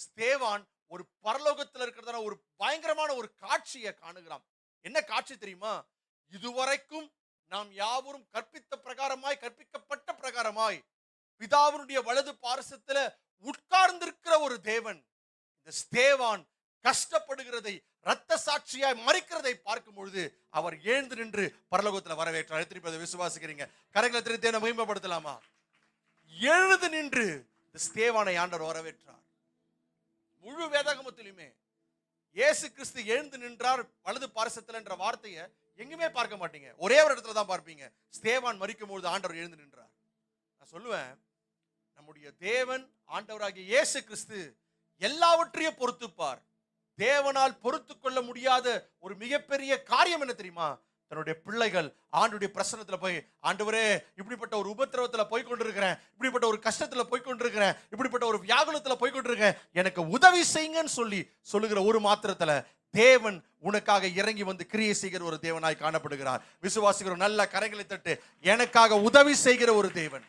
ஸ்தேவான் ஒரு பரலோகத்தில் இருக்கிறதான ஒரு பயங்கரமான ஒரு காட்சியை காணுகிறான். என்ன காட்சி தெரியுமா? இதுவரைக்கும் நாம் யாவரும் கற்பிக்கப்பட்ட பிரகாரமாய் பிதாவினுடைய வலது பாரசத்துல உட்கார்ந்திருக்கிற ஒரு தேவன் இந்த ஸ்தேவான் கஷ்டப்படுகிறதை, இரத்த சாட்சியாய் மறிக்கிறதை பார்க்கும் பொழுது அவர் எழுந்து நின்று பரலோகத்தில் வரவேற்றார். திருப்பி விசுவாசிக்கிறீங்க? கரங்களை திருத்தி மகிமைப்படுத்தலாமா? எழுந்து நின்று இந்த ஸ்தேவானை ஆண்டவர் வரவேற்றார். முழு வேதாகமத்திலுமே இயேசு கிறிஸ்து எழுந்து நின்றார் வலது பாரசத்தில் என்ற வார்த்தையை எங்குமே பார்க்க மாட்டீங்க. ஒரே ஒரு இடத்துல தான் பார்ப்பீங்க. ஸ்தேவான் மரிக்கும் பொழுது ஆண்டவர் எழுந்து நின்றார். நான் சொல்லுவேன், நம்முடைய தேவன் ஆண்டவராகிய இயேசு கிறிஸ்து எல்லாவற்றையும் பொறுத்துப்பார். தேவனால் பொறுத்து கொள்ள முடியாத ஒரு மிகப்பெரிய காரியம் என்ன தெரியுமா? தன்னுடைய பிள்ளைகள் ஆண்டுடைய பிரசனத்துல போய், ஆண்டவரே இப்படிப்பட்ட ஒரு உபத்திரவத்துல போய் கொண்டிருக்கிறேன், இப்படிப்பட்ட ஒரு கஷ்டத்துல போய் கொண்டிருக்கிறேன், இப்படிப்பட்ட ஒரு வியாகுலத்துல போய் கொண்டிருக்கேன், எனக்கு உதவி செய்யுங்கன்னு சொல்லுகிற ஒரு மாத்திரத்துல தேவன் உனக்காக இறங்கி வந்து கிரியை செய்கிற ஒரு தேவனாய் காணப்படுகிறார். விசுவாசிக்கிற நல்ல கரங்களை தட்டு, எனக்காக உதவி செய்கிற ஒரு தேவன்.